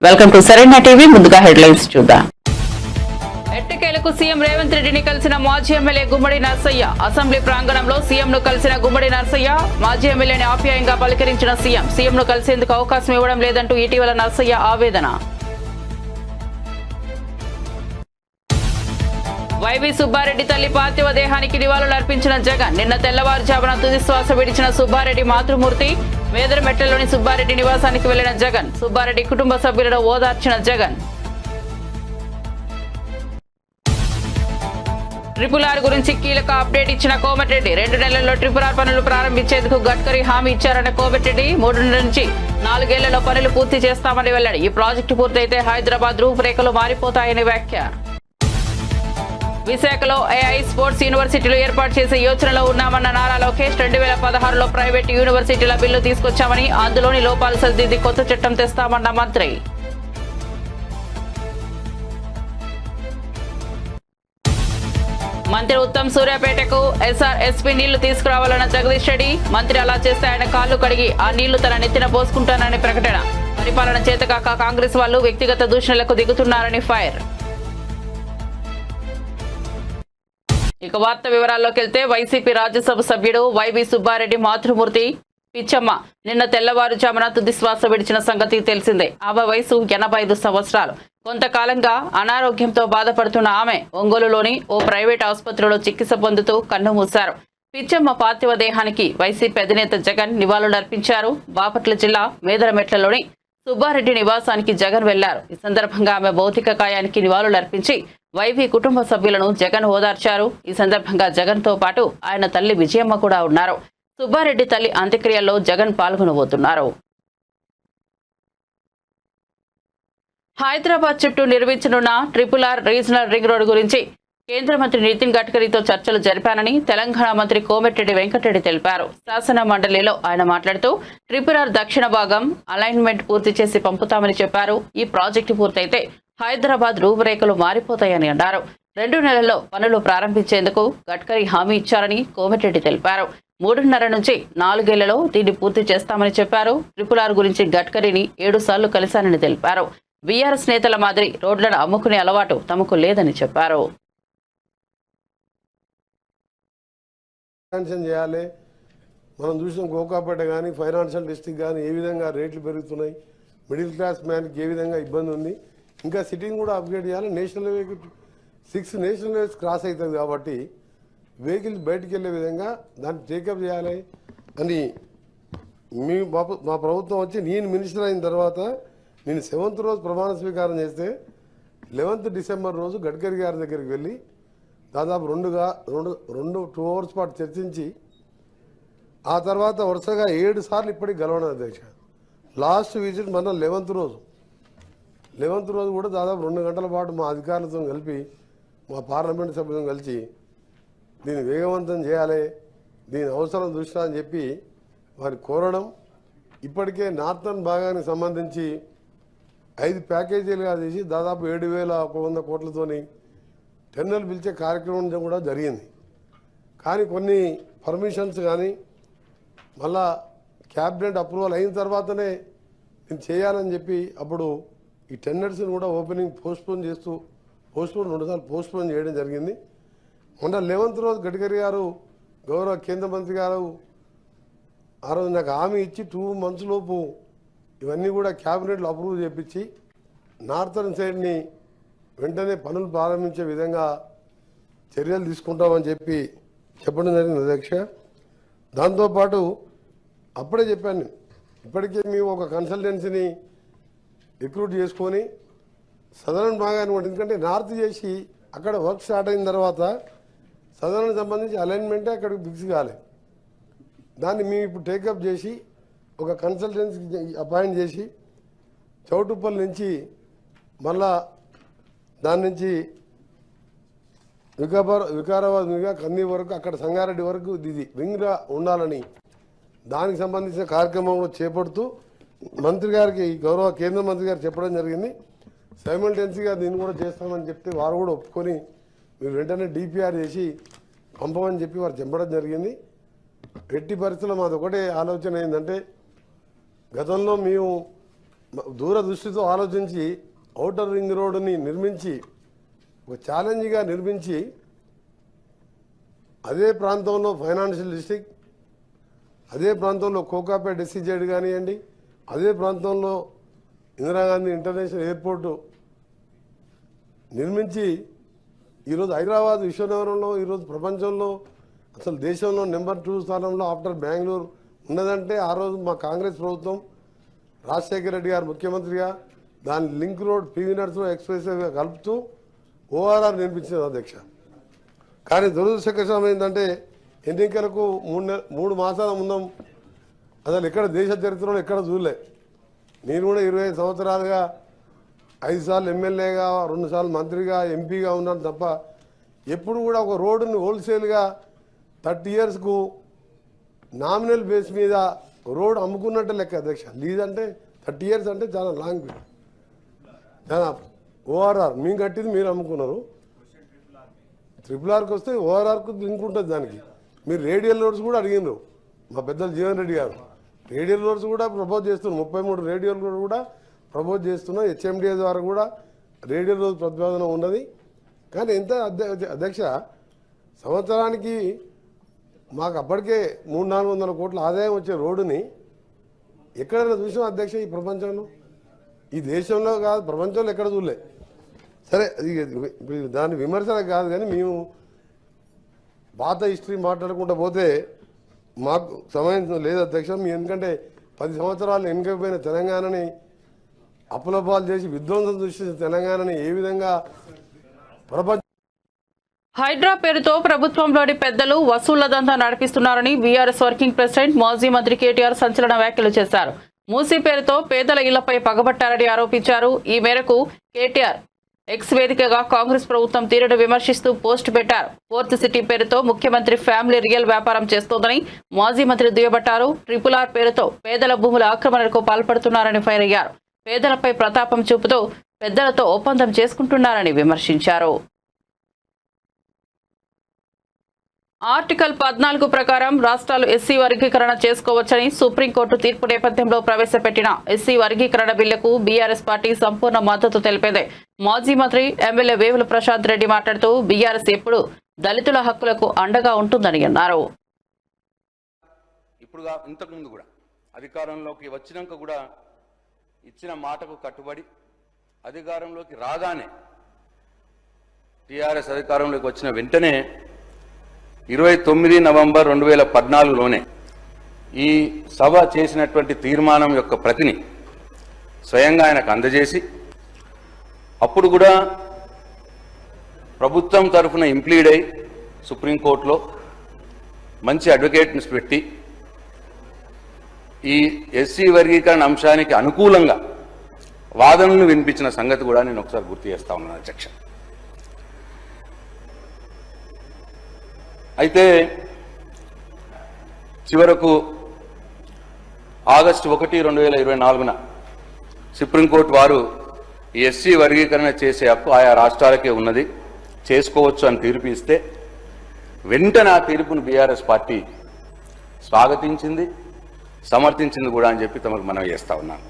Welcome to సరైన TV. ముందుగా headlines చూద్దాం. ఎట్టకేలకు సీఎం రేవంత్ రెడ్డిని కలిసిన మాజీ ఎమ్మెల్యే గుమ్మడి నర్సయ్య. అసెంబ్లీ ప్రాంగణంలో సీఎంను కలిసిన గుమ్మడి నర్సయ్య మాజీ ఎమ్మెల్యేని ఆప్యాయంగా పలకరించిన సీఎంను కలిసేందుకు అవకాశం ఇవ్వడం లేదంటూ ఇటీవల నర్సయ్య ఆవేదన. వైవి సుబ్బారెడ్డి తల్లి పార్థివ దేహానికి నివాళులర్పించిన జగన్. నిన్న తెల్లవారుజామున తుదిశ్వాస విడిచిన సుబ్బారెడ్డి మాతృమూర్తి. మేదరమెట్లలోని సుబ్బారెడ్డి నివాసానికి వెళ్లిన జగన్. సుబ్బారెడ్డి కుటుంబ సభ్యులను ఓదార్చిన జగన్. ట్రిపుల్ ఆర్ గురించి కీలక అప్డేట్ ఇచ్చిన కోమటిరెడ్డి. 2 నెలల్లో ట్రిపుల్ ఆర్ పనులు ప్రారంభించేందుకు గడ్కరీ హామీ ఇచ్చారన్న కోమటిరెడ్డి. 3 నుంచి 4 ఏళ్లలో పనులు పూర్తి చేస్తామని వెల్లడి. ఈ ప్రాజెక్టు పూర్తయితే హైదరాబాద్ రూపురేఖలు మారిపోతాయని వ్యాఖ్య. విశాఖలో ఏఐ స్పోర్ట్స్ యూనివర్సిటీలు ఏర్పాటు చేసే యోచనలో ఉన్నామన్న నారా లోకేష్. 2016లో ప్రైవేటు యూనివర్సిటీల బిల్లు తీసుకొచ్చామని, అందులోని లోపాలు సరిదిద్ది కొత్త చట్టం తెస్తామన్న మంత్రి. మంత్రి ఉత్తమ్ సూర్యాపేటకు ఎస్ఆర్ఎస్పీ నీళ్లు తీసుకురావాలన్న జగదీష్ రెడ్డి. మంత్రి అలా చేస్తే ఆయన కాళ్లు కడిగి ఆ నీళ్లు తన నెత్తిన పోసుకుంటానని ప్రకటన. పరిపాలన చేతకాక కాంగ్రెస్ వాళ్లు వ్యక్తిగత దూషణలకు దిగుతున్నారని ఫైర్. ఇక వార్త వివరాల్లోకి వెళ్తే వైసీపీ రాజ్యసభ సభ్యుడు వైవి సుబ్బారెడ్డి మాతృమూర్తి పిచ్చమ్మ నిన్న తెల్లవారుజామున తుదిశ్వాస విడిచిన సంగతి తెలిసిందే. ఆమె వయసు 85 సంవత్సరాలు. కొంతకాలంగా అనారోగ్యంతో బాధపడుతున్న ఆమె ఒంగోలులోని ఓ ప్రైవేట్ ఆసుపత్రిలో చికిత్స పొందుతూ కన్నుమూశారు. పిచ్చమ్మ పార్థివ దేహానికి వైసీపీ అధినేత జగన్ నివాళులర్పించారు. బాపట్ల జిల్లా మేదరమెట్లలోని సుబ్బారెడ్డి నివాసానికి జగన్ వెళ్లారు. ఈ సందర్భంగా ఆమె భౌతిక కాయానికి నివాళులర్పించి వైవి కుటుంబ సభ్యులను జగన్ ఓదార్చారు. ఈ సందర్భంగా జగన్ తో పాటు ఆయన తల్లి విజయమ్మ కూడా ఉన్నారు. సుబ్బారెడ్డి తల్లి అంత్యక్రియల్లో జగన్ పాల్గొనబోతున్నారు. హైదరాబాద్ చుట్టూ నిర్మించనున్న triple R regional ring road గురించి కేంద్ర మంత్రి నితిన్ గడ్కరీతో చర్చలు జరిపానని తెలంగాణ మంత్రి కోమటిరెడ్డి వెంకటరెడ్డి తెలిపారు. శాసన మండలిలో ఆయన మాట్లాడుతూ ట్రిపుల్ ఆర్ దక్షిణ భాగం అలైన్మెంట్ పూర్తి చేసి పంపుతామని చెప్పారు. ఈ ప్రాజెక్టు పూర్తయితే హైదరాబాద్ రూపురేఖలు మారిపోతాయని అన్నారు. 2 నెలల్లో పనులు ప్రారంభించేందుకు గడ్కరీ హామీ ఇచ్చారని కోమటిరెడ్డి తెలిపారు. 3.5 నుంచి 4 ఏళ్లలో దీన్ని పూర్తి చేస్తామని చెప్పారు. ట్రిపుల్ ఆర్ గురించి గడ్కరీని 7 సార్లు కలిశానని తెలిపారు. బీఆర్ఎస్ నేతల మాదిరి రోడ్లను అమ్ముకునే అలవాటు తమకు లేదని చెప్పారు. చేయాలి. మనం చూసిన గోకాపేట కానీ ఫైనాన్షియల్ డిస్ట్రిక్ట్ కానీ ఏ విధంగా రేట్లు పెరుగుతున్నాయి, మిడిల్ క్లాస్ మ్యాన్కి ఏ విధంగా ఇబ్బంది ఉంది. ఇంకా సిటీని కూడా అప్గ్రేడ్ చేయాలి. National highway 6 national highways cross అవుతుంది కాబట్టి వెహికల్స్ బయటికి వెళ్ళే విధంగా దాన్ని టేకప్ చేయాలి అని మా ప్రభుత్వం వచ్చి నేను మినిస్టర్ అయిన తర్వాత నేను 7th రోజు ప్రమాణ స్వీకారం చేస్తే 11th డిసెంబర్ రోజు గడ్కరీ గారి దగ్గరికి వెళ్ళి దాదాపు 2 అవర్స్ పాటు చర్చించి ఆ తర్వాత వరుసగా 7 సార్లు ఇప్పటికి గెలవడం అధ్యక్ష. లాస్ట్ విజిట్ మన 11th రోజు కూడా దాదాపు 2 గంటల పాటు మా అధికారులతో కలిపి మా పార్లమెంట్ సభ్యులను కలిసి దీన్ని వేగవంతం చేయాలి, దీని అవసరం దృష్ట్యా అని చెప్పి వారిని కోరడం. ఇప్పటికే నార్థన్ భాగానికి సంబంధించి 5 ప్యాకేజీలుగా చేసి దాదాపు 7,100 కోట్లతోని టెండర్లు పిలిచే కార్యక్రమం కూడా జరిగింది. కానీ కొన్ని పర్మిషన్స్ కానీ మళ్ళా క్యాబినెట్ అప్రూవల్ అయిన తర్వాతనే నేను చేయాలని చెప్పి అప్పుడు ఈ టెండర్స్ని కూడా ఓపెనింగ్ పోస్ట్పోన్ 2 సార్లు పోస్ట్పోన్ చేయడం జరిగింది. మొన్న 11th రోజు గడ్కరీ గారు గౌరవ కేంద్ర మంత్రి గారు ఆ రోజు నాకు హామీ ఇచ్చి 2 months లోపు ఇవన్నీ కూడా క్యాబినెట్లో అప్రూవ్ చేయించి నార్థన్ సైడ్ని వెంటనే పనులు ప్రారంభించే విధంగా చర్యలు తీసుకుంటామని చెప్పి చెప్పడం జరిగింది అధ్యక్ష. దాంతోపాటు అప్పుడే చెప్పాను, ఇప్పటికే మేము ఒక కన్సల్టెన్సీని రిక్రూట్ చేసుకొని సదరన్ భాగాన్ని కూడా, ఎందుకంటే నార్త్ చేసి అక్కడ వర్క్ స్టార్ట్ అయిన తర్వాత సదరన్ సంబంధించి అలైన్మెంటే అక్కడికి ఫిక్స్ కాలే. దాన్ని మేము ఇప్పుడు టేకప్ చేసి ఒక కన్సల్టెన్సీ అపాయింట్ చేసి చౌటుప్పల్ నుంచి మళ్ళా దాని నుంచి వికారాబాద్ మీదుగా కన్నీ వరకు అక్కడ సంగారెడ్డి వరకు ఇది రింగ్గా ఉండాలని దానికి సంబంధించిన కార్యక్రమంలో చేపడుతూ మంత్రి గారికి గౌరవ కేంద్ర మంత్రి గారు చెప్పడం జరిగింది. సైమల్టెన్సీగా దీన్ని కూడా చేస్తామని చెప్తే వారు కూడా ఒప్పుకొని మీరు వెంటనే డిపిఆర్ చేసి పంపమని చెప్పి వారు చెప్పడం జరిగింది. ఎట్టి పరిస్థితుల్లో మాది ఒకటే ఆలోచన ఏంటంటే, గతంలో మేము దూరదృష్టితో ఆలోచించి ఔటర్ రింగ్ రోడ్డుని నిర్మించి ఒక ఛాలెంజ్గా నిర్మించి అదే ప్రాంతంలో ఫైనాన్షియల్ డిస్ట్రిక్ట్, అదే ప్రాంతంలో కోకాపేట ఎస్సీజెడ్ కానివ్వండి, అదే ప్రాంతంలో ఇందిరాగాంధీ ఇంటర్నేషనల్ ఎయిర్పోర్టు నిర్మించి ఈరోజు హైదరాబాద్ విశ్వనగరంలో ఈరోజు ప్రపంచంలో అసలు దేశంలో నెంబర్ 2 స్థానంలో ఆఫ్టర్ బెంగళూరు ఉన్నదంటే ఆ రోజు మా కాంగ్రెస్ ప్రభుత్వం రాజశేఖర రెడ్డి గారు ముఖ్యమంత్రిగా దాని లింక్ రోడ్ పివి నరసింహ ఎక్స్ప్రెస్వేగా కలుపుతూ ఓఆర్ఆర్ నిర్మించింది అధ్యక్ష. కానీ దురదృష్టకరం ఏంటంటే ఎన్నికలకు 3 మాసాల ముందం అసలు ఎక్కడ దేశ చరిత్రలో ఎక్కడ చూడలే. నేను కూడా 25 సంవత్సరాలుగా 5 సార్లు ఎమ్మెల్యేగా 2 సార్లు మంత్రిగా ఎంపీగా ఉన్నాను తప్ప ఎప్పుడు కూడా ఒక రోడ్డుని హోల్సేల్గా 30 ఇయర్స్కు నామినల్ బేస్ మీద రోడ్ అమ్ముకున్నట్టే లెక్క అధ్యక్ష. లీజ్ అంటే 30 ఇయర్స్ అంటే చాలా లాంగ్ పీరియడ్. చాలా ఓఆర్ఆర్ మేము కట్టింది మీరు అమ్ముకున్నారు. RRRకి వస్తే ఓఆర్ఆర్కు లింక్ ఉంటుంది దానికి. మీరు రేడియల్ రోడ్స్ కూడా అడిగినారు మా పెద్దలు జీవన్ రెడ్డి గారు. రేడియల్ రోడ్స్ కూడా ప్రపోజ్ చేస్తున్నారు. 33 రేడియల్ రోడ్ కూడా ప్రపోజ్ చేస్తున్నాం. HMDA ద్వారా కూడా రేడియల్ రోడ్ ప్రతిపాదన ఉన్నది. కానీ ఎంత అధ్యక్ష సంవత్సరానికి మాకు అప్పటికే 300-400 కోట్ల ఆదాయం వచ్చే రోడ్డుని ఎక్కడైనా చూసాం అధ్యక్ష ఈ ప్రపంచంలో? ఈ దేశంలో కాదు ప్రపంచంలో ఎక్కడ చూడలే. సరే దాని విమర్శన కాదు కానీ మేము పాత హిస్టరీ మాట్లాడుకుంటూ పోతే మాకు సమయం లేదు అధ్యక్ష. ఎందుకంటే 10 సంవత్సరాలు వెనుకపోయిన తెలంగాణని అప్పులపాలు చేసి విధ్వంసం సృష్టించిన తెలంగాణని ఏ విధంగా ప్రపంచ హైడ్రా పేరుతో ప్రభుత్వంలోని పెద్దలు వసూళ్ల దందా నడిపిస్తున్నారని బీఆర్ఎస్ వర్కింగ్ ప్రెసిడెంట్ మాజీ మంత్రి కేటీఆర్ సంచలన వ్యాఖ్యలు చేశారు. మూసీ పేరుతో పేదల ఇళ్లపై పగబట్టారని ఆరోపించారు. ఈ మేరకు కేటీఆర్ ఎక్స్ వేదికగా కాంగ్రెస్ ప్రభుత్వం తీరును విమర్శిస్తూ పోస్ట్ పెట్టారు. ఫోర్త్ సిటీ పేరుతో ముఖ్యమంత్రి ఫ్యామిలీ రియల్ వ్యాపారం చేస్తోందని మాజీ మంత్రి దుయ్యబట్టారు. RRR పేరుతో పేదల భూముల ఆక్రమణకు పాల్పడుతున్నారని ఫైర్ అయ్యారు. పేదలపై ప్రతాపం చూపుతూ పెద్దలతో ఒప్పందం చేసుకుంటున్నారని విమర్శించారు. ఆర్టికల్ 14 ప్రకారం రాష్ట్రాలు ఎస్సీ వర్గీకరణ చేసుకోవచ్చని సుప్రీంకోర్టు తీర్పు నేపథ్యంలో ప్రవేశపెట్టిన ఎస్సీ వర్గీకరణ బిల్లుకు బీఆర్ఎస్ పార్టీ సంపూర్ణ మద్దతు తెలిపింది. మాజీ మంత్రి ఎమ్మెల్యే వేముల ప్రశాంత్ రెడ్డి మాట్లాడుతూ బీఆర్ఎస్ ఎప్పుడు దళితుల హక్కులకు అండగా ఉంటుందని అన్నారు. ఇప్పుడు ఇంతకుముందు కూడా అధికారంలోకి వచ్చినాక కూడా ఇచ్చిన మాటకు కట్టుబడి అధికారంలోకి రాగానే టీఆర్ఎస్ అధికారంలోకి వచ్చిన వెంటనే 29 నవంబర్ 2014లోనే ఈ సభ చేసినటువంటి తీర్మానం యొక్క ప్రతిని స్వయంగా ఆయనకు అందజేసి అప్పుడు కూడా ప్రభుత్వం తరఫున ఇంప్లీడ్ అయి సుప్రీంకోర్టులో మంచి అడ్వకేట్ని పెట్టి ఈ ఎస్సీ వర్గీకరణ అంశానికి అనుకూలంగా వాదనలు వినిపించిన సంగతి కూడా నేను ఒకసారి గుర్తు చేస్తా ఉన్నాను అధ్యక్ష. అయితే చివరకు ఆగస్టు 1, 2024న సుప్రీంకోర్టు వారు ఈ ఎస్సీ వర్గీకరణ చేసే హక్కు ఆయా రాష్ట్రాలకే ఉన్నది, చేసుకోవచ్చు అని తీర్పు ఇస్తే వెంటనే ఆ తీర్పును బీఆర్ఎస్ పార్టీ స్వాగతించింది, సమర్థించింది కూడా అని చెప్పి తమకు మనం చేస్తా ఉన్నాను.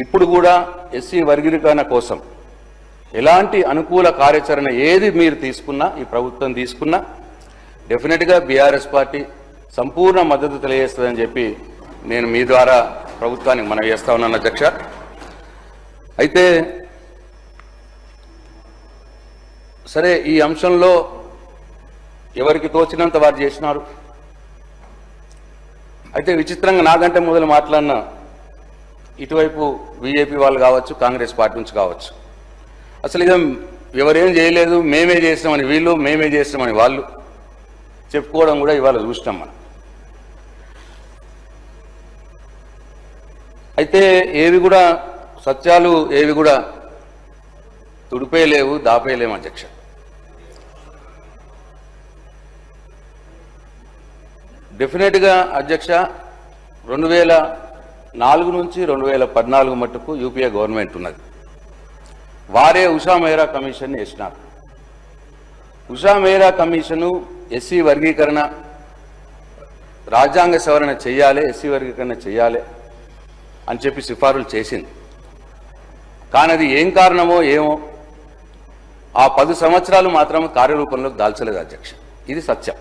ఇప్పుడు కూడా ఎస్సీ వర్గీకరణ కోసం ఎలాంటి అనుకూల కార్యాచరణ ఏది మీరు తీసుకున్నా, ఈ ప్రభుత్వం తీసుకున్నా డెఫినెట్గా బీఆర్ఎస్ పార్టీ సంపూర్ణ మద్దతు తెలియజేస్తుందని చెప్పి నేను మీ ద్వారా ప్రభుత్వానికి మనవి చేస్తా ఉన్నాను అధ్యక్ష. అయితే సరే ఈ అంశంలో ఎవరికి తోచినంత వారు చేసినారు. అయితే విచిత్రంగా నాకంటే మొదలు మాట్లాడిన ఇటువైపు బీజేపీ వాళ్ళు కావచ్చు, కాంగ్రెస్ పార్టీ నుంచి కావచ్చు, అసలు ఇక ఎవరేం చేయలేదు మేమే చేస్తామని వీళ్ళు, మేమే చేస్తామని వాళ్ళు చెప్పుకోవడం కూడా ఇవాళ చూసినాం మనం. అయితే ఏవి కూడా సత్యాలు ఏవి కూడా తుడిపేయలేవు, దాపేయలేము అధ్యక్ష. డెఫినెట్గా అధ్యక్ష 2004 నుంచి 2014 మట్టుకు యూపీఏ గవర్నమెంట్ ఉన్నది. వారే ఉషా మెహ్రా కమిషన్ వేసినారు. ఉషా మెహ్రా కమిషను ఎస్సీ వర్గీకరణ రాజ్యాంగ సవరణ చేయాలి, ఎస్సీ వర్గీకరణ చేయాలి, అని చెప్పి సిఫారులు చేసింది. కానీ అది ఏం కారణమో ఏమో ఆ 10 సంవత్సరాలు మాత్రం కార్యరూపంలోకి దాల్చలేదు అధ్యక్ష. ఇది సత్యం.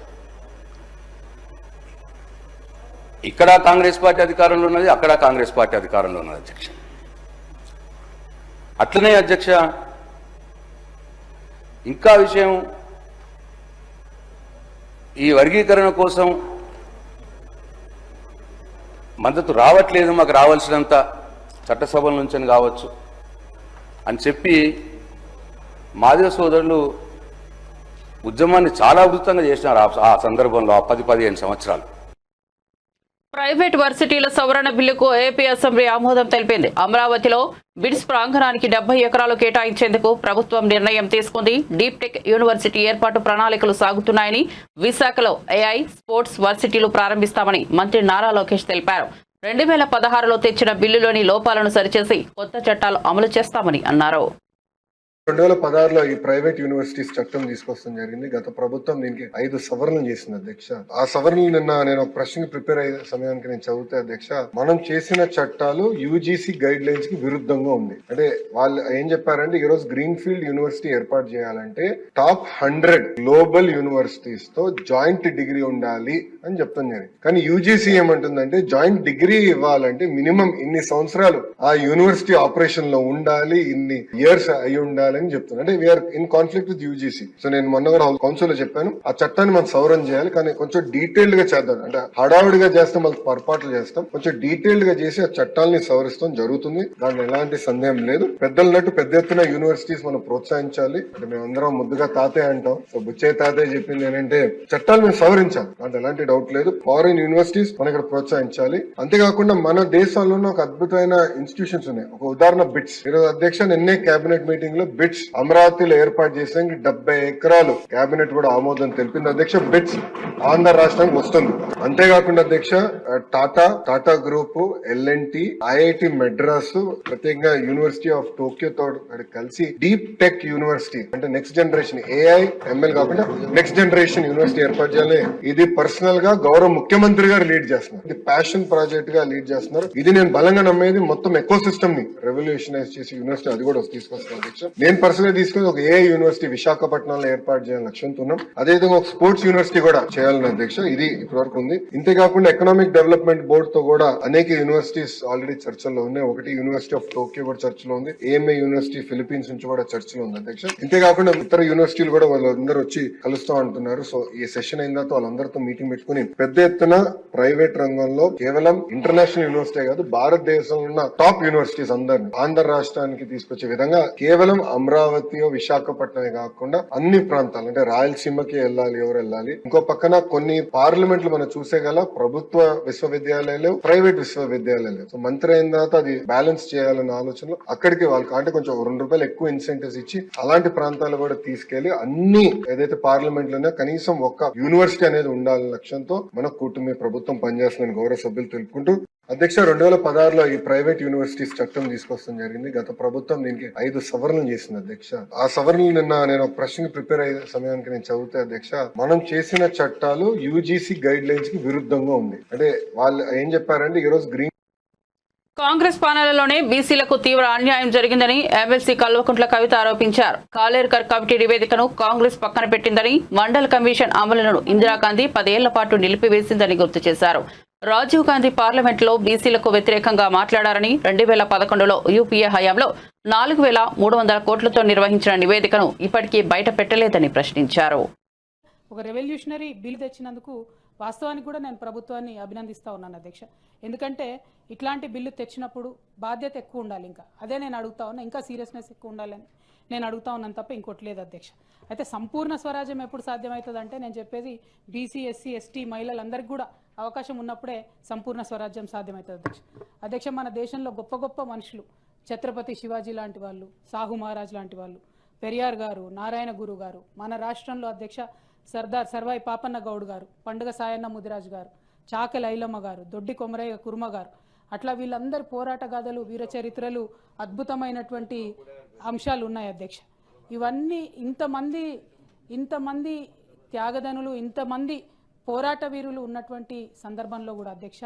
ఇక్కడ కాంగ్రెస్ పార్టీ అధికారంలో ఉన్నది, అక్కడ కాంగ్రెస్ పార్టీ అధికారంలో ఉన్నది అధ్యక్ష. అట్లనే అధ్యక్ష ఇంకా విషయం, ఈ వర్గీకరణ కోసం మద్దతు రావట్లేదు, మాకు రావాల్సినంత చట్టసభల నుంచి కావచ్చు అని చెప్పి మాదిగ సోదరులు ఉద్యమాన్ని చాలా ఉధృతంగా చేసినారు ఆ సందర్భంలో, ఆ 10-15 సంవత్సరాలు. ప్రైవేట్ వర్సిటీల సవరణ బిల్లుకు ఏపీ అసెంబ్లీ ఆమోదం తెలిపింది. అమరావతిలో బిడ్స్ ప్రాంగణానికి 70 ఎకరాలు కేటాయించేందుకు ప్రభుత్వం నిర్ణయం తీసుకుంది. డీప్ టెక్ యూనివర్సిటీ ఏర్పాటు ప్రణాళికలు సాగుతున్నాయని, విశాఖలో AI స్పోర్ట్స్ వర్సిటీలు ప్రారంభిస్తామని మంత్రి నారా లోకేష్ తెలిపారు. 2016లో తెచ్చిన బిల్లులోని లోపాలను సరిచేసి కొత్త చట్టాలు అమలు చేస్తామని అన్నారు. 2016లో ఈ ప్రైవేట్ యూనివర్సిటీస్ చట్టం తీసుకొస్తాం జరిగింది. గత ప్రభుత్వం దీనికి 5 సవరణలు చేసింది అధ్యక్ష. ఆ సవరణలు నిన్న నేను ఒక ప్రశ్నకి ప్రిపేర్ అయ్యే సమయానికి నేను చదివితే అధ్యక్ష, మనం చేసిన చట్టాలు యూజీసీ గైడ్ లైన్స్ కి విరుద్ధంగా ఉంది. అంటే వాళ్ళు ఏం చెప్పారంటే, ఈ రోజు గ్రీన్ ఫీల్డ్ యూనివర్సిటీ ఏర్పాటు చేయాలంటే టాప్ 100 గ్లోబల్ యూనివర్సిటీస్ తో జాయింట్ డిగ్రీ ఉండాలి అని చెప్తాం జరిగింది. కానీ యూజీసీ ఏమంటుందంటే, జాయింట్ డిగ్రీ ఇవ్వాలంటే మినిమం ఇన్ని సంవత్సరాలు ఆ యూనివర్సిటీ ఆపరేషన్ లో ఉండాలి, ఇన్ని ఇయర్స్ అయి ఉండాలి అని చెప్తున్నారు. అంటే we are in conflict with UGC. So నేను మొన్న కూడా కౌన్సిల్ లో చెప్పాను, ఆ చట్టాన్ని మనం సవరణ చేయాలి, కానీ కొంచెం డీటెయిల్డ్ గా చేద్దాం. అంటే హడావుడిగా చేస్తే మళ్ళీ పొరపాట్లు చేస్తాం. కొంచెం డీటెయిల్డ్ గా చేసి ఆ చట్టాలని సవరిస్తాం జరుగుతుంది. దాంట్లో ఎలాంటి సందేహం లేదు. పెద్దలన్నట్టు పెద్ద ఎత్తున యూనివర్సిటీస్ మనం ప్రోత్సహించాలి. అంటే మేమందరం ముద్దుగా తాతయ్య అంటాం. సో బుచ్చయ్య తాతయ్య చెప్పింది ఏంటంటే, చట్టాలు మేము సవరించాలి, దాంట్లో ఎలాంటి డౌట్ లేదు. ఫారిన్ యూనివర్సిటీస్ మనం ఇక్కడ ప్రోత్సహించాలి. అంతేకాకుండా మన దేశంలోనే ఒక అద్భుతమైన ఇన్స్టిట్యూషన్స్ ఉన్నాయి. ఒక ఉదాహరణ బిట్స్. ఈరోజు అధ్యక్ష నిన్నే కేబినెట్ మీటింగ్ లో బిట్స్ అమరావతిలో ఏర్పాటు చేసేందుకు 70 ఎకరాలు కేబినెట్ కూడా ఆమోదం తెలిపింది అధ్యక్ష. బిట్స్ ఆంధ్ర రాష్ట్రానికి వస్తుంది. అంతేకాకుండా అధ్యక్ష, Tata group, LNT, IIT Madras, ప్రత్యేకంగా యూనివర్సిటీ ఆఫ్ టోక్యో తో కలిసి డీప్ టెక్ యూనివర్సిటీ, అంటే నెక్స్ట్ జనరేషన్ AI ML కాకుండా నెక్స్ట్ జనరేషన్ యూనివర్సిటీ ఏర్పాటు చేయాలి. ఇది పర్సనల్ గా గౌరవ ముఖ్యమంత్రి గారు లీడ్ చేస్తున్నారు. ఇది ప్యాషన్ ప్రాజెక్ట్ గా లీడ్ చేస్తున్నారు. ఇది నేను బలంగా నమ్మేది. మొత్తం ఎకో సిస్టమ్ ని రెవల్యూషనైజ్ చేసి యూనివర్సిటీ అది కూడా తీసుకొస్తాను అధ్యక్ష. నేను పర్సనల్ తీసుకుని ఒక AI యూనివర్సిటీ విశాఖపట్నంలో ఏర్పాటు చేయాలని లక్ష్యంతో ఉన్నాం. అదేవిధంగా ఒక స్పోర్ట్స్ యూనివర్సిటీ కూడా చేయాలని అధ్యక్ష. ఇది ఇప్పటివరకు ఉంది. ఇంతేకాకుండా ఎకనామిక్ డెవలప్మెంట్ బోర్డు తో కూడా అనేక యూనివర్సిటీస్ ఆల్రెడీ చర్చల్లో ఉన్నాయి. ఒకటి యూనివర్సిటీ ఆఫ్ టోక్యో కూడా చర్చలో ఉంది. AMA యూనివర్సిటీ ఫిలిప్పీన్స్ నుంచి కూడా చర్చలో ఉంది అధ్యక్ష. ఇంతేకాకుండా ఇతర యూనివర్సిటీలు కూడా వాళ్ళందరూ వచ్చి కలుస్తా అంటున్నారు. సో ఈ సెషన్ అయిన తర్వాత వాళ్ళందరితో మీటింగ్ పెట్టుకుని పెద్ద ఎత్తున ప్రైవేట్ రంగంలో కేవలం ఇంటర్నేషనల్ యూనివర్సిటీ కాదు, భారతదేశంలో ఉన్న టాప్ యూనివర్సిటీస్ అందరినీ ఆంధ్ర రాష్ట్రానికి తీసుకొచ్చే విధంగా కేవలం అమరావతి విశాఖపట్నమే కాకుండా అన్ని ప్రాంతాలు, అంటే రాయలసీమకి వెళ్ళాలి, ఎవరు వెళ్ళాలి. ఇంకో పక్కన కొన్ని పార్లమెంట్లు మనం చూసే గల ప్రభుత్వ విశ్వవిద్యాలయాలు, ప్రైవేట్ విశ్వవిద్యాలయాలు. సో మంత్రి అయిన తర్వాత అది బ్యాలెన్స్ చేయాలన్న ఆలోచనలో అక్కడికి వాళ్ళకి అంటే కొంచెం ₹2 ఎక్కువ ఇన్సెంటివ్స్ ఇచ్చి అలాంటి ప్రాంతాలు కూడా తీసుకెళ్లి అన్ని ఏదైతే పార్లమెంట్ లోనే కనీసం ఒక యూనివర్సిటీ అనేది ఉండాలనే లక్ష్యంతో మన కూటమి ప్రభుత్వం పనిచేస్తుందని గౌరవ సభ్యులు తెలుపుకుంటూ అధ్యక్ష, 2016లో ఈ ప్రైవేట్ యూనివర్సిటీస్ చట్టం తీసుకొస్తాం జరిగింది. గత ప్రభుత్వం దీనికి 5 సవరణలు చేసింది అధ్యక్ష. ఆ సవరణలు నిన్న నేను ఒక ప్రశ్నకి ప్రిపేర్ అయ్యే సమయానికి నేను చదివితే అధ్యక్ష, మనం చేసిన చట్టాలు యూజీసీ గైడ్ లైన్స్ కి విరుద్ధంగా ఉంది. అంటే వాళ్ళు ఏం చెప్పారంటే, ఈ రోజు గ్రీన్ కాంగ్రెస్ పాలనలోనే బీసీలకు తీవ్ర అన్యాయం జరిగిందని ఎమ్మెల్సీ కల్వకుంట్ల కవిత ఆరోపించారు. కాలేర్కర్ కమిటీ నివేదికను కాంగ్రెస్ పక్కన పెట్టిందని, మండల్ కమిషన్ అమలును ఇందిరాగాంధీ 10 ఏళ్ల పాటు నిలిపివేసిందని గుర్తు చేశారు. రాజీవ్ గాంధీ పార్లమెంట్లో బీసీలకు వ్యతిరేకంగా మాట్లాడారని, 2011లో యూపీఏ హయాంలో 4,300 కోట్లతో నిర్వహించిన నివేదికను ఇప్పటికీ బయట పెట్టలేదని ప్రశ్నించారు. ఒక రెవల్యూషనరీ బిల్ తెచ్చినందుకు వాస్తవానికి కూడా నేను ప్రభుత్వాన్ని అభినందిస్తా ఉన్నాను అధ్యక్ష. ఎందుకంటే ఇట్లాంటి బిల్లు తెచ్చినప్పుడు బాధ్యత ఎక్కువ ఉండాలి. ఇంకా అదే నేను అడుగుతా ఉన్నా, ఇంకా సీరియస్నెస్ ఎక్కువ ఉండాలని నేను అడుగుతా ఉన్నాను తప్ప ఇంకోటి లేదు అధ్యక్ష. అయితే సంపూర్ణ స్వరాజ్యం ఎప్పుడు సాధ్యమవుతుందంటే, నేను చెప్పేది బీసీ, ఎస్సీ, ఎస్టీ మహిళలందరికీ కూడా అవకాశం ఉన్నప్పుడే సంపూర్ణ స్వరాజ్యం సాధ్యమవుతుంది అధ్యక్ష. మన దేశంలో గొప్ప గొప్ప మనుషులు, ఛత్రపతి శివాజీ లాంటి వాళ్ళు, సాహు మహారాజ్ లాంటి వాళ్ళు, పెరియార్ గారు, నారాయణ గురు గారు, మన రాష్ట్రంలో అధ్యక్ష సర్దార్ సర్వాయి పాపన్న గౌడ్ గారు, పండుగ సాయన్న ముదిరాజు గారు, చాకలి ఐలమ్మ గారు, దొడ్డి కొమరయ్య కుర్మ గారు, అట్లా వీళ్ళందరి పోరాట గాథలు, వీర చరిత్రలు, అద్భుతమైనటువంటి అంశాలు ఉన్నాయి అధ్యక్ష. ఇవన్నీ ఇంతమంది త్యాగదనులు, ఇంతమంది పోరాట వీరులు ఉన్నటువంటి సందర్భంలో కూడా అధ్యక్ష,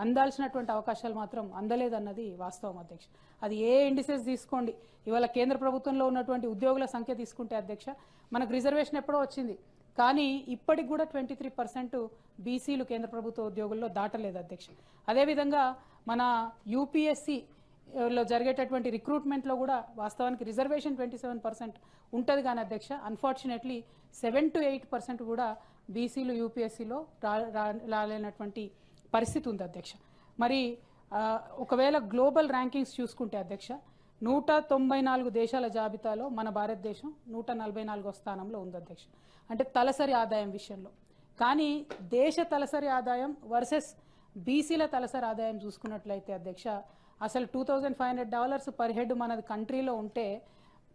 అందాల్సినటువంటి అవకాశాలు మాత్రం అందలేదన్నది వాస్తవం అధ్యక్ష. అది ఏ ఇండిసెస్ తీసుకోండి, ఇవాళ కేంద్ర ప్రభుత్వంలో ఉన్నటువంటి ఉద్యోగుల సంఖ్య తీసుకుంటే అధ్యక్ష, మనకు రిజర్వేషన్ ఎప్పుడో వచ్చింది, కానీ ఇప్పటికి కూడా 23% బీసీలు కేంద్ర ప్రభుత్వ ఉద్యోగుల్లో దాటలేదు అధ్యక్ష. అదేవిధంగా మన యూపీఎస్సీలో జరిగేటటువంటి రిక్రూట్మెంట్లో కూడా వాస్తవానికి రిజర్వేషన్ 27% ఉంటుంది కానీ అధ్యక్ష, అన్ఫార్చునేట్లీ 7 to 8% కూడా బీసీలు యూపీఎస్సీలో రాలేనటువంటి పరిస్థితి ఉంది అధ్యక్ష. మరి ఒకవేళ గ్లోబల్ ర్యాంకింగ్స్ చూసుకుంటే అధ్యక్ష, 194 దేశాల జాబితాలో మన భారతదేశం 144వ స్థానంలో ఉంది అధ్యక్ష, అంటే తలసరి ఆదాయం విషయంలో. కానీ దేశ తలసరి ఆదాయం వర్సెస్ బీసీల తలసరి ఆదాయం చూసుకున్నట్లయితే అధ్యక్ష, అసలు $2,500 పర్ హెడ్ మనది కంట్రీలో ఉంటే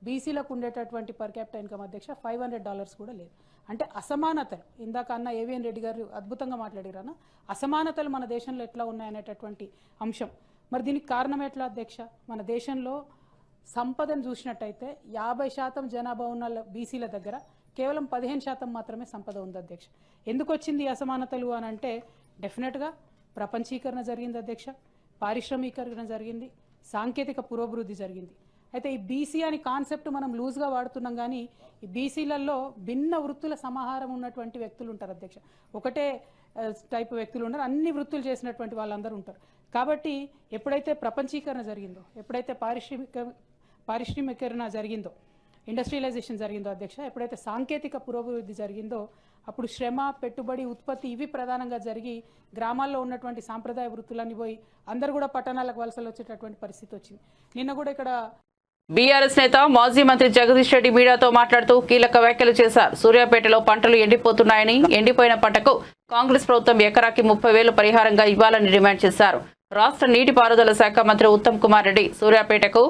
బీసీలకు ఉండేటటువంటి పర్ క్యాపిటల్ ఇన్కమ్ అధ్యక్ష $500 కూడా లేదు. అంటే అసమానతలు, ఇందాక అన్న ఏవిఎన్ రెడ్డి గారు అద్భుతంగా మాట్లాడారన్న, అసమానతలు మన దేశంలో ఎట్లా ఉన్నాయనేటటువంటి అంశం. మరి దీనికి కారణం ఎట్లా అధ్యక్ష? మన దేశంలో సంపదను చూసినట్టయితే 50% జనాభా ఉన్న బీసీల దగ్గర కేవలం 15% మాత్రమే సంపద ఉంది అధ్యక్ష. ఎందుకు వచ్చింది అసమానతలు అని అంటే, డెఫినెట్గా ప్రపంచీకరణ జరిగింది అధ్యక్ష, పారిశ్రామికీకరణ జరిగింది, సాంకేతిక పురోభివృద్ధి జరిగింది. అయితే ఈ బీసీ అని కాన్సెప్ట్ మనం లూజ్గా వాడుతున్నాం, కానీ ఈ బీసీలలో భిన్న వృత్తుల సమాహారం ఉన్నటువంటి వ్యక్తులు ఉంటారు అధ్యక్ష. ఒకటే టైప్ వ్యక్తులు ఉన్నారు, అన్ని వృత్తులు చేసినటువంటి వాళ్ళందరూ ఉంటారు. కాబట్టి ఎప్పుడైతే ప్రపంచీకరణ జరిగిందో, ఎప్పుడైతే పారిశ్రామికీకరణ జరిగిందో, ఇండస్ట్రియలైజేషన్ జరిగిందో అధ్యక్ష, ఎప్పుడైతే సాంకేతిక పురోభివృద్ధి జరిగిందో, అప్పుడు శ్రమ, పెట్టుబడి, ఉత్పత్తి ఇవి ప్రధానంగా జరిగి గ్రామాల్లో ఉన్నటువంటి సాంప్రదాయ వృత్తులన్నీ పోయి అందరూ కూడా పట్టణాలకు వలసలు వచ్చేటటువంటి పరిస్థితి వచ్చింది. నిన్న కూడా ఇక్కడ బీఆర్ఎస్ నేత మాజీ మంత్రి జగదీష్ రెడ్డి మీడియాతో మాట్లాడుతూ కీలక వ్యాఖ్యలు చేశారు. సూర్యాపేటలో పంటలు ఎండిపోతున్నాయని, ఎండిపోయిన పంటకు కాంగ్రెస్ ప్రభుత్వం ఎకరాకి 30,000 పరిహారంగా ఇవ్వాలని డిమాండ్ చేశారు. రాష్ట్ర నీటిపారుదల శాఖ మంత్రి ఉత్తమ్ కుమార్ రెడ్డి సూర్యాపేటకు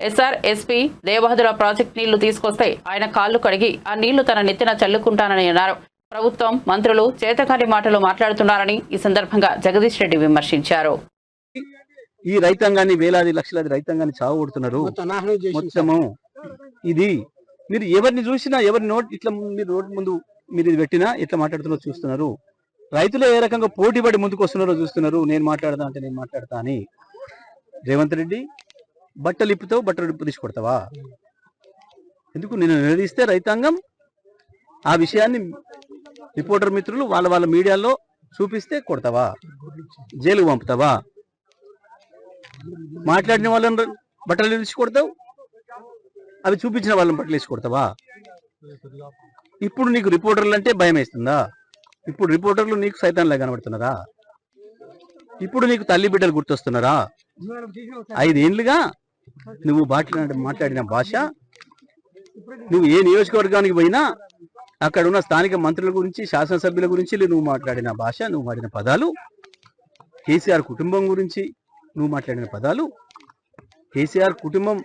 ఎస్ఆర్ఎస్పీ దేవహదుల ప్రాజెక్టు నీళ్లు తీసుకొస్తే ఆయన కాళ్లు కడిగి ఆ నీళ్లు తన నెత్తిన చల్లుకుంటానని అన్నారు. ప్రభుత్వం, మంత్రులు చేతకాని మాటలు మాట్లాడుతున్నారని ఈ సందర్భంగా జగదీష్ రెడ్డి విమర్శించారు. ఈ రైతాంగాన్ని, వేలాది లక్షలాది రైతాంగాన్ని చావగొడుతున్నారు మొత్తము. ఇది మీరు ఎవరిని చూసినా, ఎవరి నోట్ ఇట్లా మీరు నోటి ముందు మీరు ఇది పెట్టినా ఎట్లా మాట్లాడుతున్నారో చూస్తున్నారు. రైతులు ఏ రకంగా పోటీ పడి ముందుకు వస్తున్నారో చూస్తున్నారు. నేను మాట్లాడతా అంటే నేను మాట్లాడతా అని. రేవంత్ రెడ్డి బట్టలు ఇప్పుతావు, బట్టలు ఇప్పు తీసి కొడతావా? ఎందుకు నేను నిలదీస్తే రైతాంగం ఆ విషయాన్ని రిపోర్టర్ మిత్రులు వాళ్ళ మీడియాలో చూపిస్తే కొడతావా? జైలుకు పంపుతావా? మాట్లాడిన వాళ్ళని బట్టలు వేసి కొడతావు, అవి చూపించిన వాళ్ళని బట్టలు వేసి కొడతావా? ఇప్పుడు నీకు రిపోర్టర్లు అంటే భయం వేస్తుందా? ఇప్పుడు రిపోర్టర్లు నీకు సైతాన్లా కనబడుతున్నారా? ఇప్పుడు నీకు తల్లి బిడ్డలు గుర్తొస్తున్నారా? 5 ఏళ్లుగా నువ్వు మాట్లాడిన భాష, నువ్వు ఏ నియోజకవర్గానికి పోయినా అక్కడ ఉన్న స్థానిక మంత్రుల గురించి, శాసనసభ్యుల గురించి నువ్వు మాట్లాడిన భాష, నువ్వు వాడిన పదాలు, కేసీఆర్ కుటుంబం గురించి నువ్వు మాట్లాడిన పదాలు, కేసీఆర్ కుటుంబం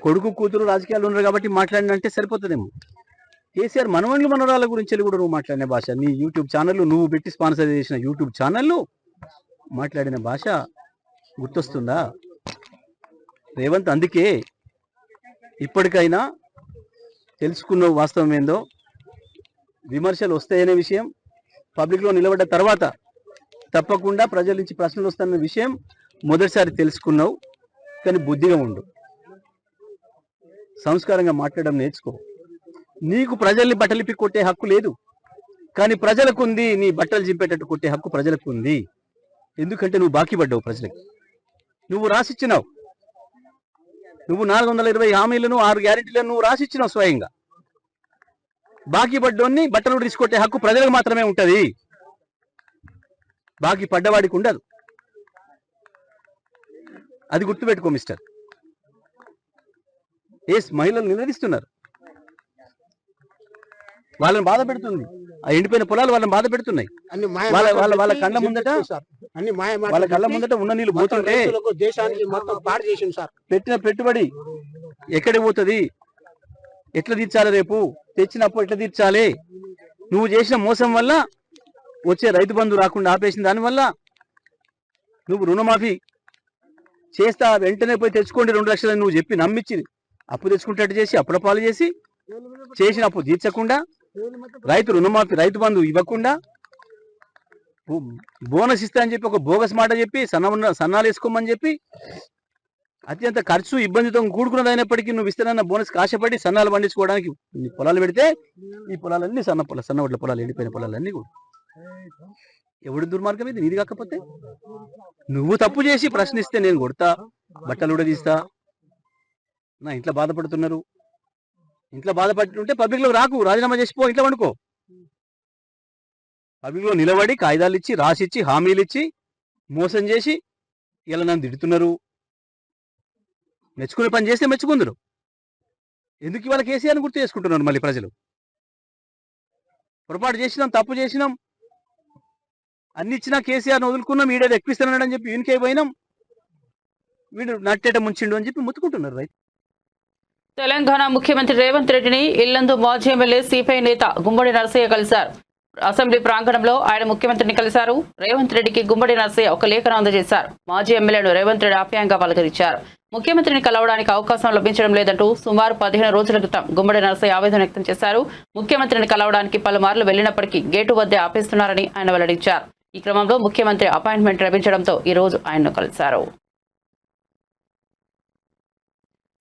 కొడుకు కూతురు రాజకీయాలు ఉన్నారు కాబట్టి మాట్లాడినంటే సరిపోతుందేమో. కేసీఆర్ మనవన్లు మనవరాల గురించి కూడా నువ్వు మాట్లాడిన భాష, నీ యూట్యూబ్ ఛానళ్ళు, నువ్వు పెట్టి స్పాన్సర్ చేసిన యూట్యూబ్ ఛానళ్ళు మాట్లాడిన భాష గుర్తొస్తుందా రేవంత్? అందుకే ఇప్పటికైనా తెలుసుకున్నావు వాస్తవం ఏందో. విమర్శలు వస్తాయనే విషయం పబ్లిక్లో నిలబడ్డ తర్వాత తప్పకుండా ప్రజల నుంచి ప్రశ్నలు వస్తాయన్న విషయం మొదటిసారి తెలుసుకున్నావు. కానీ బుద్ధిగా ఉండు, సంస్కారంగా మాట్లాడడం నేర్చుకో. నీకు ప్రజల్ని బట్టలిపి కొట్టే హక్కు లేదు, కానీ ప్రజలకు ఉంది. నీ బట్టలు చింపేటట్టు కొట్టే హక్కు ప్రజలకు ఉంది. ఎందుకంటే నువ్వు బాకీ పడ్డావు ప్రజలకి. నువ్వు రాసిచ్చినావు. నువ్వు 420 హామీలను, 6 గ్యారెంటీలను నువ్వు రాసిచ్చినావు స్వయంగా. బాకీ పడ్డోన్ని బట్టలు తీసుకొట్టే హక్కు ప్రజలకు మాత్రమే ఉంటది, బాకీ పడ్డవాడికి ఉండదు. అది గుర్తుపెట్టుకో మిస్టర్. మహిళలు నిలదీస్తున్నారు, వాళ్ళని బాధ పెడుతుంది. ఆ ఎండిపోయిన పొలాలు వాళ్ళని బాధ పెడుతున్నాయి. వాళ్ళ కళ్ళ ముందట ఉన్న నీళ్ళు పోతుంటే దేశానికి మొత్తం పాడు చేసింది సార్. పెట్టిన పెట్టుబడి ఎక్కడికి పోతుంది? ఎట్లా తీర్చాలి? రేపు తెచ్చినప్పుడు ఎట్లా తీర్చాలి? నువ్వు చేసిన మోసం వల్ల వచ్చే రైతు బంధు రాకుండా ఆపేసిన దానివల్ల నువ్వు రుణమాఫీ చేస్తా వెంటనే పోయి తెచ్చుకోండి 2 లక్షలు నువ్వు చెప్పి నమ్మించి అప్పు తెచ్చుకుంటట్టు చేసి అప్పుల పాలు చేసి చేసిన అప్పు తీర్చకుండా రైతు రుణమాఫీ, రైతు బంధు ఇవ్వకుండా బోనస్ ఇస్తా అని చెప్పి ఒక బోగస్ మాట చెప్పి సన్నాలు వేసుకోమని చెప్పి అత్యంత ఖర్చు ఇబ్బందితో కూడుకున్నది అయినప్పటికీ నువ్వు ఇస్తానన్న బోనస్ ఆశపడి సన్నాలు పండించుకోవడానికి పొలాలు పెడితే ఈ పొలాలన్నీ సన్నవడ్ల పొలాలు ఎండిపోయిన పొలాలన్నీ కూడా ఎవడి దుర్మార్గం ఇది నీది కాకపోతే నువ్వు తప్పు చేసి ప్రశ్నిస్తే నేను కొడతా బట్టలు కూడా తీస్తా నా ఇంట్లో బాధపడుతున్నారు ఇంట్లో బాధపడుతుంటే పబ్లిక్ లో రాకు రాజీనామా చేసిపో ఇంట్లో వండుకో పబ్లిక్ లో నిలబడి కాగితాలు ఇచ్చి రాసిచ్చి హామీలు ఇచ్చి మోసం చేసి ఇలా నన్ను తిడుతున్నారు మెచ్చుకునే పని చేస్తే మెచ్చుకుందరు ఎందుకు ఇవాళ కేసీఆర్ని గుర్తు చేసుకుంటున్నారు మళ్ళీ ప్రజలు పొరపాటు చేసినాం తప్పు చేసినాం అన్ని ఇచ్చినా కేసీఆర్ని వదులుకున్నాం వీడేది ఎక్కిస్తున్నాడు అని చెప్పి వీనికే పోయినాం వీడు నట్టేట ముంచిండు అని చెప్పి ముత్తుకుంటున్నారు రైతు. తెలంగాణ ముఖ్యమంత్రి రేవంత్ రెడ్డిని ఇల్లందు మాజీ ఎమ్మెల్యే సిపిఐ నేత గుమ్మడి నరసయ్య కలిశారు. అసెంబ్లీ ప్రాంగణంలో ఆయన ముఖ్యమంత్రిని కలిశారు. రేవంత్ రెడ్డికి గుమ్మడి నరసయ్య ఒక లేఖను అందజేశారు. మాజీ ఎమ్మెల్యేను రేవంత్ రెడ్డి ఆప్యాయంగా పలకరించారు. ముఖ్యమంత్రిని కలవడానికి అవకాశం లభించడం లేదంటూ సుమారు 15 రోజుల క్రితం గుమ్మడి నరసయ్య ఆవేదన వ్యక్తం చేశారు. ముఖ్యమంత్రిని కలవడానికి పలుమార్లు వెళ్లినప్పటికీ గేటు వద్దే ఆపేస్తున్నారని ఆయన వెల్లడించారు. ఈ క్రమంలో ముఖ్యమంత్రి అపాయింట్మెంట్ లభించడంతో ఈ రోజు ఆయన్ను కలిశారు.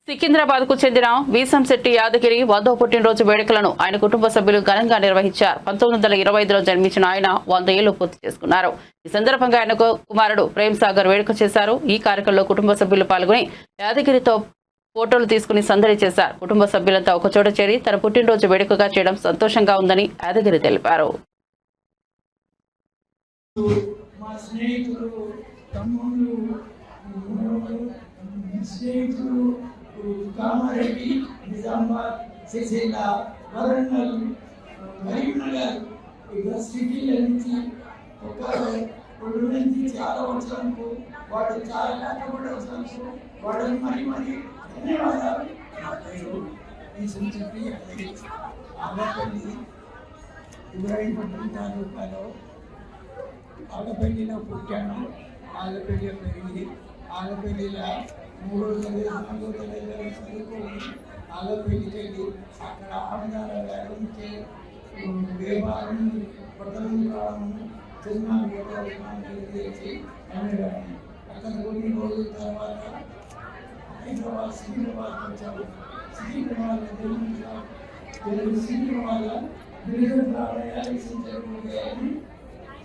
సికింద్రాబాద్ కు చెందిన వీసంశెట్టి యాదగిరి 100వ పుట్టినరోజు వేడుకలను ఆయన కుటుంబ సభ్యులు ఘనంగా నిర్వహించారు. 1925లో జన్మించిన ఆయన 100 ఏళ్లు పూర్తి చేసుకున్నారు. ఈ సందర్భంగా ఆయన కుమారుడు ప్రేమ్ సాగర్ వేడుక చేశారు. ఈ కార్యక్రమంలో కుటుంబ సభ్యులు పాల్గొని యాదగిరితో ఫోటోలు తీసుకుని సందడి చేశారు. కుటుంబ సభ్యులంతా ఒకచోట చేరి తన పుట్టినరోజు వేడుకగా చేయడం సంతోషంగా ఉందని యాదగిరి తెలిపారు. మా స్నేహితులు తమ్ముళ్ళు స్నేహితులు కామారెడ్డి నిజామాబాద్ సిరిసిల్ల వరంగల్ కరీంనగర్ ఇక సిటీల నుంచి ఒక 2 నుంచి చాలా వచ్చినందుకు వాడు చాలా కష్టపడి వచ్చినందుకు వాడు మరి ధన్యవాదాలు. ఈ సంస్కృతి ఆగపల్లి ఇబ్రాహీంపట్నం తాలూకాలో ఆగపల్లిలో పుట్టాను. ఆగపల్లిలో పెరిగి ఆగపల్లిలో 3 రోజులు 4 రోజులు చదువుకొని ఆగపల్లికి వెళ్ళి అక్కడ ఆహార వ్యాపించే వ్యాపారం బట్టలు రావడం చిన్న వ్యాపారం చేసి అనేవాడిని. అక్కడ కొన్ని రోజుల తర్వాత హైదరాబాద్ సికింద్రాబాద్ వచ్చాము. సికింద్రాబాద్ సికింద్రాబాద్ అని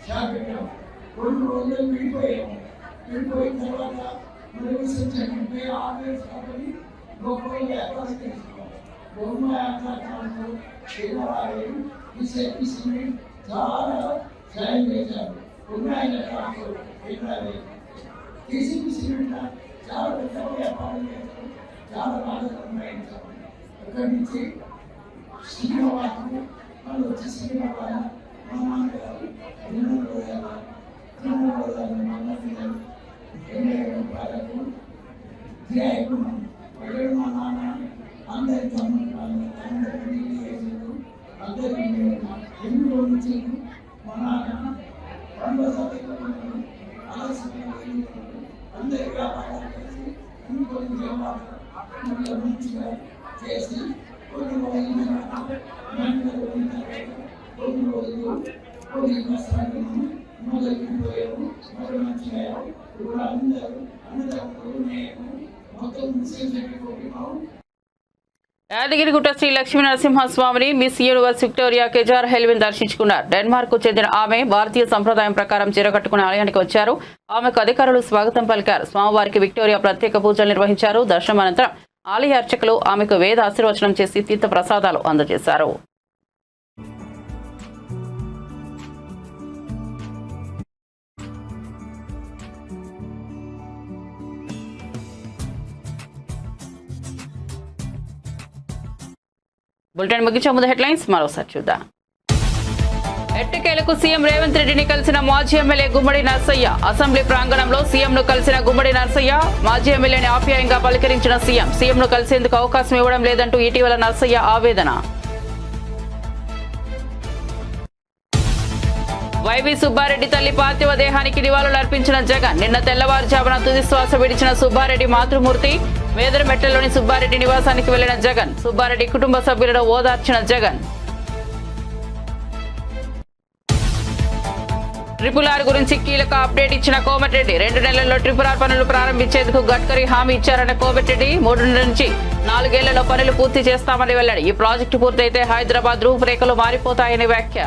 షాప్ పెట్టాము. 2 రోజులు విడిపోయాము. విడిపోయిన తర్వాత మరి సంచరింపై ఆర్డర్ షాప్ని గొప్ప వ్యాపారం చేసుకున్నాం. గొప్ప వ్యాపారాలు చాలా సాయం చేశారు. ఉన్నాయన టీసీపీ సిమెంట్ చాలా పెద్ద వ్యాపారం చేశారు. చాలా బాగా సంపాదించాము. అక్కడి నుంచి సికింద్రాబాద్ వాళ్ళు వచ్చి సికింద్రాబాద్ మా నాన్నగారు 2 రోజులు మా నాన్నగారు 20 రూపాయలకు గిరాయికున్నాం. అక్కడ మా నాన్న అందరి తమ్ముడు అందరికీ చేసారు. అందరికీ 8 రోజులు ఇచ్చారు. మా నాన్న 2 అందరి వ్యాపారాలు చేసి ఇంకొన్ని వ్యాపారాలు మంచిగా చేసి కొన్ని రోజులు కొన్ని వస్త్రాలు మొదలుపోయాము. మరి మంచిగా ఇప్పుడు అందరూ అన్నదమ్ములు మేము మొత్తం ముస్లిం చెప్పిపోతున్నాము. యాదగిరిగుట్ట శ్రీ లక్ష్మీ నరసింహస్వామిని Miss Universe Victoria Kjaer Helvig దర్శించుకున్నారు. డెన్మార్క్ కు చెందిన ఆమె భారతీయ సంప్రదాయం ప్రకారం చీర కట్టుకుని ఆలయానికి వచ్చారు. ఆమెకు అధికారులు స్వాగతం పలికారు. స్వామివారికి విక్టోరియా ప్రత్యేక పూజలు నిర్వహించారు. దర్శనం అనంతరం ఆలయ అర్చకులు ఆమెకు వేద ఆశీర్వచనం చేసి తీర్థ ప్రసాదాలు అందజేశారు. బులెటిన్ ముగించే ముందు హెడ్లైన్స్ మరోసారి చూద్దాం. ఎట్టకేలకు సీఎం రేవంత్ రెడ్డిని కలిసిన మాజీ ఎమ్మెల్యే గుమ్మడి నరసయ్య. అసెంబ్లీ ప్రాంగణంలో సీఎంను కలిసిన గుమ్మడి నరసయ్య మాజీ ఎమ్మెల్యేని ఆప్యాయంగా పలకరించిన సీఎం. సీఎంను కలిసేందుకు అవకాశం ఇవ్వడం లేదంటూ ఇటీవల నరసయ్య ఆవేదన. వైవి సుబ్బారెడ్డి తల్లి పార్థివ దేహానికి నివాళులు అర్పించిన జగన్. నిన్న తెల్లవారుజామున తుదిశ్వాస విడిచిన సుబ్బారెడ్డి మాతృమూర్తి. వేదరమెట్టలోని సుబ్బారెడ్డి నివాసానికి వెళ్లిన జగన్. సుబ్బారెడ్డి కుటుంబ సభ్యులను ఓదార్చిన జగన్. RRR గురించి కీలక అప్డేట్ ఇచ్చిన కోమటిరెడ్డి 2 నెలల్లో RRR పనులు ప్రారంభించేందుకు గడ్కరీ హామీ ఇచ్చారన్న కోమటిరెడ్డి 3 నుంచి 4 ఏళ్లలో పనులు పూర్తి చేస్తామని వెల్లడి. ఈ ప్రాజెక్టు పూర్తయితే హైదరాబాద్ రూపురేఖలు మారిపోతాయని వ్యాఖ్య.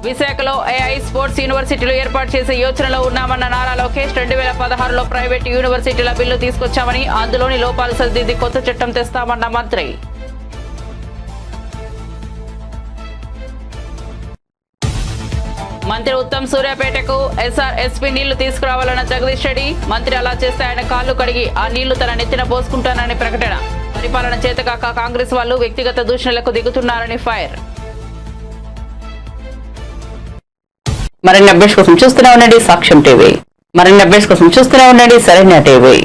విశాఖలో AI స్పోర్ట్స్ యూనివర్సిటీలు ఏర్పాటు చేసే యోచనలో ఉన్నామన్న నారా లోకేష్ 2016లో ప్రైవేట్ యూనివర్సిటీల బిల్లు తీసుకొచ్చామని అందులోని లోపాలు సరిదిద్ది కొత్త చట్టం తెస్తామన్న మంత్రి. మంత్రి ఉత్తమ్ సూర్యాపేటకు SRSP నీళ్లు తీసుకురావాలన్న జగదీష్ రెడ్డి. మంత్రి అలా చేస్తే ఆయన కాళ్లు కడిగి ఆ నీళ్లు తన నెత్తిన పోసుకుంటానని ప్రకటన. పరిపాలన చేతకాక కాంగ్రెస్ వాళ్ళు వ్యక్తిగత దూషణలకు దిగుతున్నారని ఫైర్. మరిన్ని అప్డేట్స్ కోసం చూస్తూనే ఉండండి సాక్ష్యం టీవీ. మరిన్ని అప్డేట్స్ కోసం చూస్తూనే ఉండండి సరైన టీవీ.